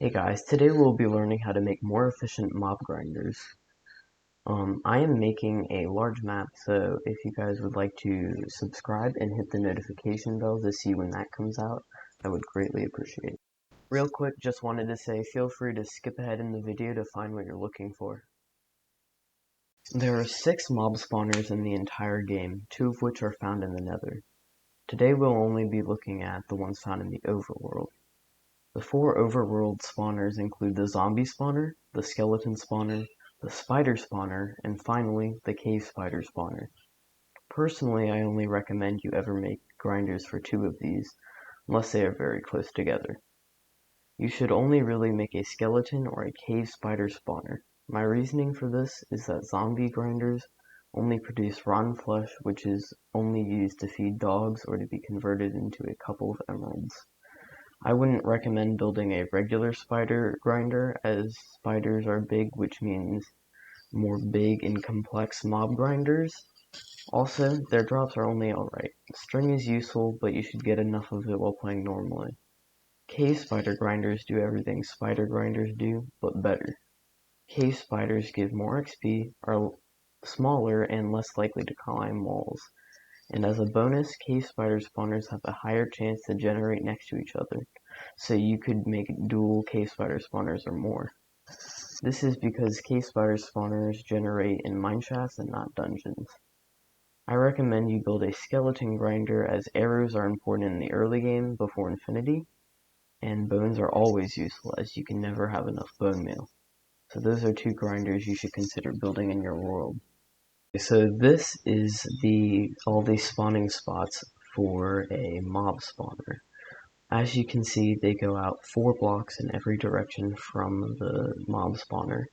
Hey guys, today we'll be learning how to make more efficient mob grinders. I am making a large map, so if you guys would like to subscribe and hit the notification bell to see when that comes out, I would greatly appreciate it. Real quick, just wanted to say feel free to skip ahead in the video to find what you're looking for. There are 6 mob spawners in the entire game, 2 of which are found in the Nether. Today we'll only be looking at the ones found in the overworld. The 4 overworld spawners include the zombie spawner, the skeleton spawner, the spider spawner, and finally, the cave spider spawner. Personally, I only recommend you ever make grinders for 2 of these, unless they are very close together. You should only really make a skeleton or a cave spider spawner. My reasoning for this is that zombie grinders only produce rotten flesh, which is only used to feed dogs or to be converted into a couple of emeralds. I wouldn't recommend building a regular spider grinder, as spiders are big, which means more big and complex mob grinders. Also, their drops are only alright. String is useful, but you should get enough of it while playing normally. Cave spider grinders do everything spider grinders do, but better. Cave spiders give more XP, are smaller, and less likely to climb walls. And as a bonus, cave spider spawners have a higher chance to generate next to each other, so you could make dual cave spider spawners or more. This is because cave spider spawners generate in mineshafts and not dungeons. I recommend you build a skeleton grinder, as arrows are important in the early game before infinity, and bones are always useful as you can never have enough bone meal. So those are 2 grinders you should consider building in your world. So this is all the spawning spots for a mob spawner. As you can see, they go out 4 blocks in every direction from the mob spawner,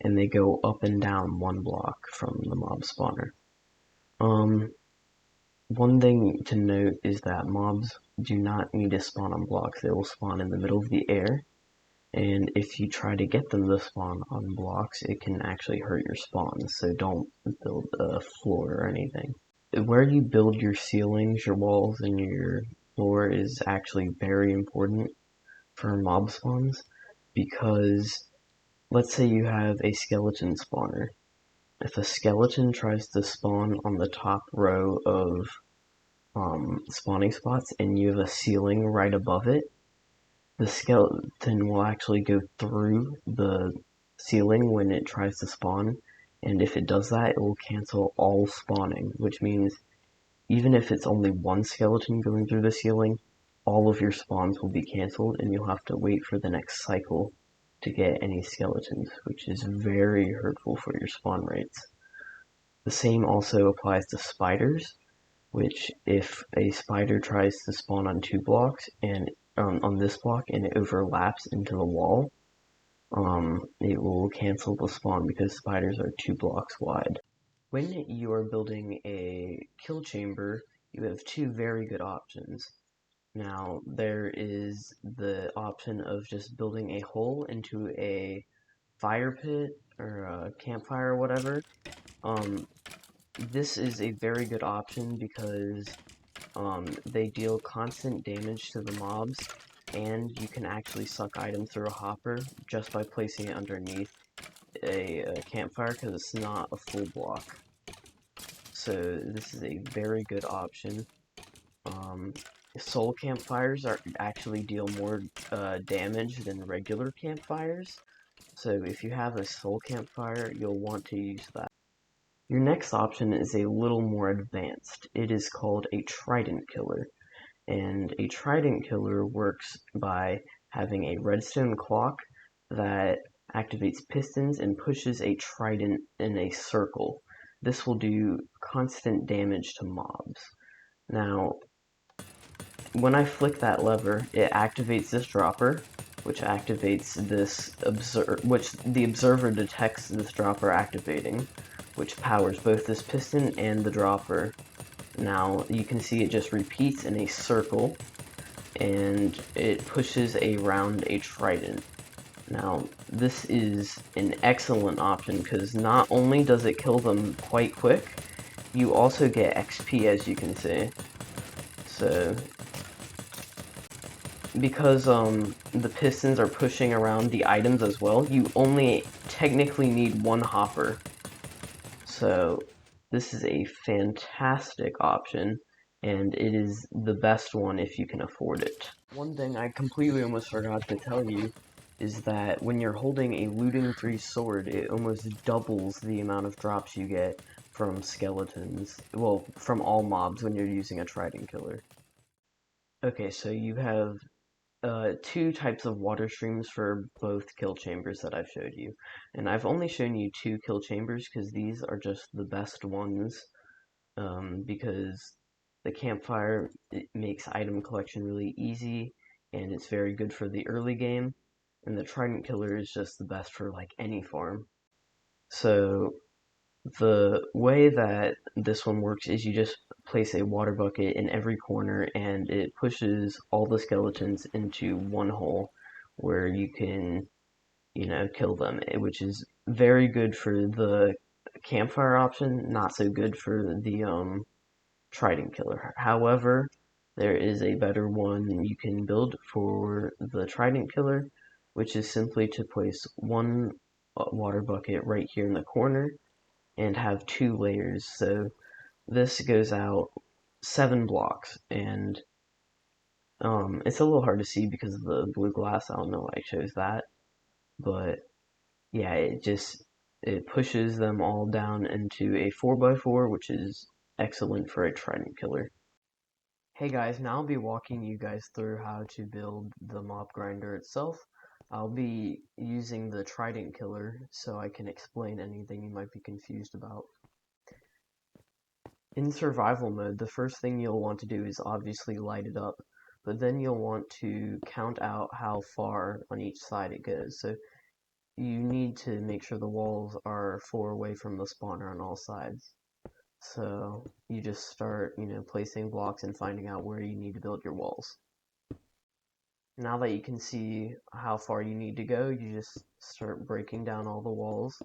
and they go up and down 1 block from the mob spawner. One thing to note is that mobs do not need to spawn on blocks. They will spawn in the middle of the air, and if you try to get them to spawn on blocks, it can actually hurt your spawns, so don't build a floor or anything. Where you build your ceilings, your walls, and your floor is actually very important for mob spawns, because let's say you have a skeleton spawner. If a skeleton tries to spawn on the top row of spawning spots and you have a ceiling right above it, the skeleton will actually go through the ceiling when it tries to spawn, and if it does that, it will cancel all spawning, which means even if it's only 1 skeleton going through the ceiling, all of your spawns will be cancelled and you'll have to wait for the next cycle to get any skeletons, which is very hurtful for your spawn rates. The same also applies to spiders, which if a spider tries to spawn on 2 blocks and on this block and it overlaps into the wall, it will cancel the spawn because spiders are 2 blocks wide. When you are building a kill chamber, you have 2 very good options. Now, there is the option of just building a hole into a fire pit or a campfire or whatever. This is a very good option because they deal constant damage to the mobs, and you can actually suck items through a hopper just by placing it underneath a campfire because it's not a full block. So this is a very good option. Soul campfires actually deal more damage than regular campfires, so if you have a soul campfire, you'll want to use that. Your next option is a little more advanced. It is called a trident killer, and a trident killer works by having a redstone clock that activates pistons and pushes a trident in a circle. This will do constant damage to mobs. Now, when I flick that lever, it activates this dropper, which activates this which the observer detects this dropper activating, which powers both this piston and the dropper. Now, you can see it just repeats in a circle, and it pushes around a trident. Now, this is an excellent option, because not only does it kill them quite quick, you also get XP, as you can see. So, because the pistons are pushing around the items as well, you only technically need one hopper. So this is a fantastic option, and it is the best one if you can afford it. One thing I completely almost forgot to tell you is that when you're holding a looting 3 sword, it almost doubles the amount of drops you get from skeletons. Well, from all mobs when you're using a trident killer. Okay, so you have two types of water streams for both kill chambers that I've showed you. And I've only shown you two kill chambers because these are just the best ones, because the campfire, it makes item collection really easy and it's very good for the early game, and the trident killer is just the best for like any farm. So the way that this one works is you just place a water bucket in every corner and it pushes all the skeletons into one hole where you can, kill them, which is very good for the campfire option, not so good for the trident killer. However, there is a better one you can build for the trident killer, which is simply to place one water bucket right here in the corner and have two layers. So this goes out 7 blocks, and it's a little hard to see because of the blue glass. I don't know why I chose that, but yeah, it pushes them all down into a 4x4, which is excellent for a trident killer. Hey guys, now I'll be walking you guys through how to build the mob grinder itself. I'll be using the trident killer so I can explain anything you might be confused about. In survival mode, the first thing you'll want to do is obviously light it up, but then you'll want to count out how far on each side it goes. So you need to make sure the walls are 4 away from the spawner on all sides. So you just start, placing blocks and finding out where you need to build your walls. Now that you can see how far you need to go, you just start breaking down all the walls.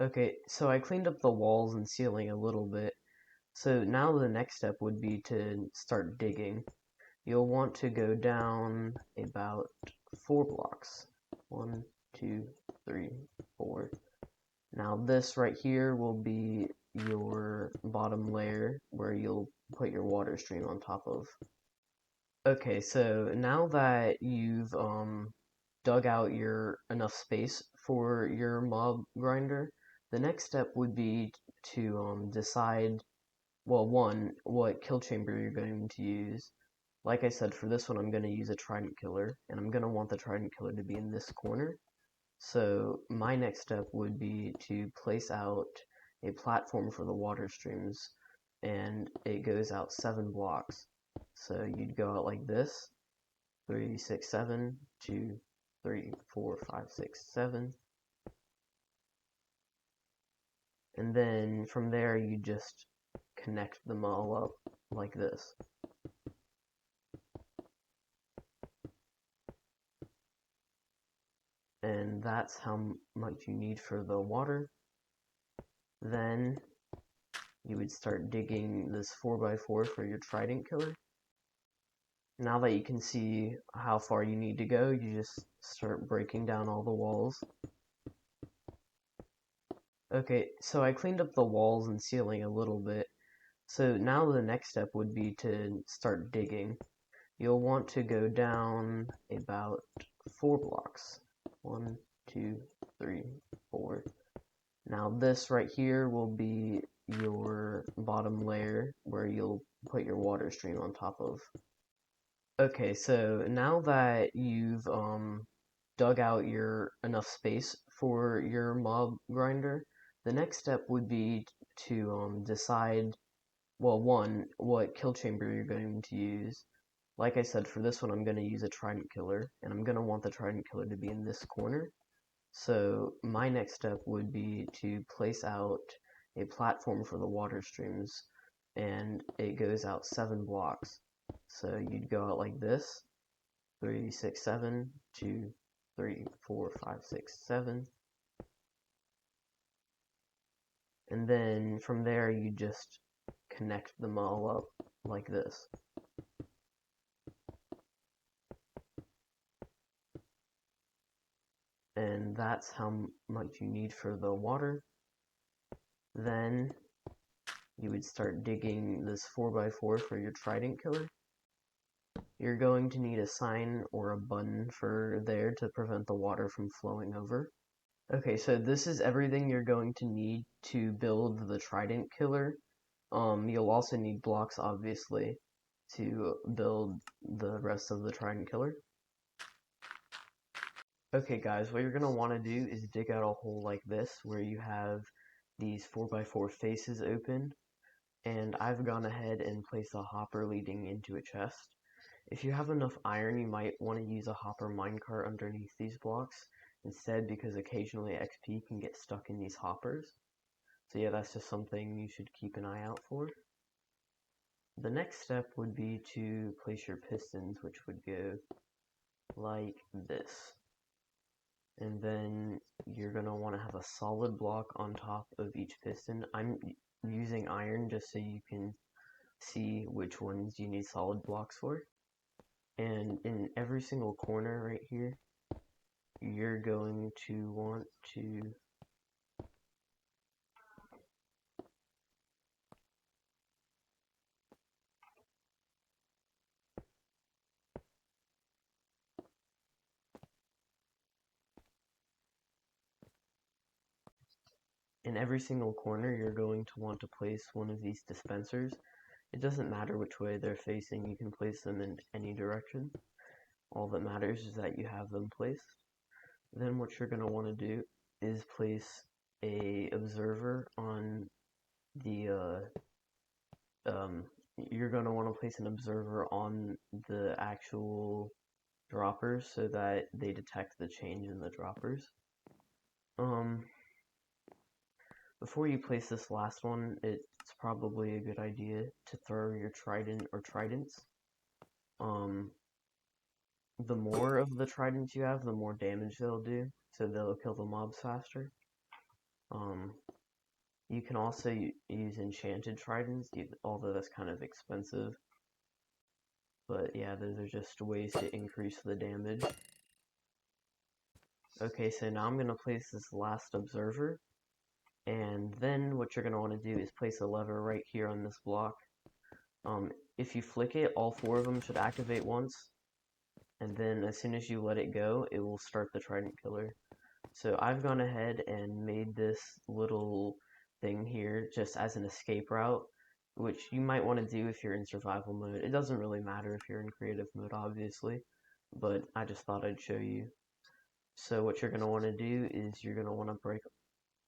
Okay, so I cleaned up the walls and ceiling a little bit. So now the next step would be to start digging. You'll want to go down about 4 blocks. 1, 2, 3, 4. Now this right here will be your bottom layer where you'll put your water stream on top of. Okay, so now that you've dug out your enough space for your mob grinder, the next step would be to decide, well, one, what kill chamber you're going to use. Like I said, for this one I'm going to use a trident killer, and I'm going to want the trident killer to be in this corner. So my next step would be to place out a platform for the water streams, and it goes out 7 blocks. So you'd go out like this, 3, 6, 7, 2, 3, 4, 5, 6, 7. And then from there you just connect them all up like this. And that's how much you need for the water. Then you would start digging this 4x4 for your trident killer. Now that you can see how far you need to go, you just start breaking down all the walls. Okay, so I cleaned up the walls and ceiling a little bit. So now the next step would be to start digging. You'll want to go down about 4 blocks. 1, 2, 3, 4. Now this right here will be your bottom layer where you'll put your water stream on top of. Okay, so now that you've dug out your enough space for your mob grinder, the next step would be to decide, well, one, what kill chamber you're going to use. Like I said, for this one I'm going to use a trident killer, and I'm going to want the trident killer to be in this corner. So my next step would be to place out a platform for the water streams, and it goes out 7 blocks. So you'd go out like this, 3, 6, 7, 2, 3, 4, 5, 6, 7. And then from there you just connect them all up like this. and that's how much you need for the water. Then you would start digging this 4x4 for your trident killer. You're going to need a sign or a button for there to prevent the water from flowing over. Okay, so this is everything you're going to need to build the trident killer. You'll also need blocks, obviously, to build the rest of the trident killer. Okay guys, what you're going to want to do is dig out a hole like this where you have these 4x4 faces open, and I've gone ahead and placed a hopper leading into a chest. If you have enough iron, you might want to use a hopper minecart underneath these blocks instead, because occasionally XP can get stuck in these hoppers. So yeah, that's just something you should keep an eye out for. The next step would be to place your pistons, which would go like this. And then you're going to want to have a solid block on top of each piston. I'm using iron just so you can see which ones you need solid blocks for. And in every single corner right here, you're going to want to you're going to want to place one of these dispensers. It doesn't matter which way they're facing, you can place them in any direction. All that matters is that you have them placed. Then what you're going to want to do is place a observer on the you're going to want to place an observer on the actual droppers so that they detect the change in the droppers. Before you place this last one, it's probably a good idea to throw your trident or tridents. The more of the tridents you have, the more damage they'll do, so they'll kill the mobs faster. You can also use enchanted tridents, although that's kind of expensive. But yeah, those are just ways to increase the damage. Okay, so now I'm going to place this last observer, and then what you're going to want to do is place a lever right here on this block. If you flick it, all 4 of them should activate once, and then as soon as you let it go, it will start the trident killer. So I've gone ahead and made this little thing here just as an escape route, which you might want to do if you're in survival mode. It doesn't really matter if you're in creative mode, obviously, but I just thought I'd show you. So what you're going to want to do is you're going to want to break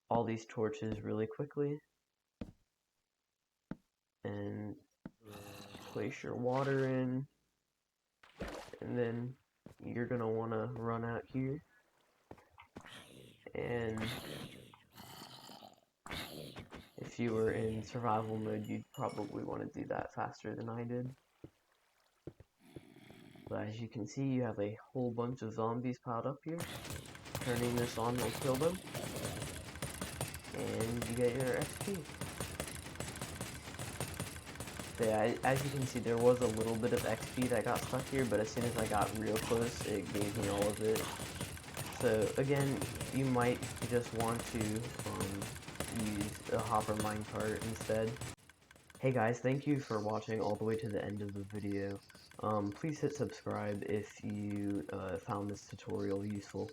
all these torches really quickly and place your water in, and then you're going to want to run out here and if you were in survival mode, you'd probably want to do that faster than I did. But as you can see, you have a whole bunch of zombies piled up here. Turning this on will kill them, and you get your XP. So yeah, as you can see, there was a little bit of XP that got stuck here, but as soon as I got real close, it gave me all of it. So again, you might just want to use a hopper minecart instead. Hey guys, thank you for watching all the way to the end of the video. Please hit subscribe if you found this tutorial useful.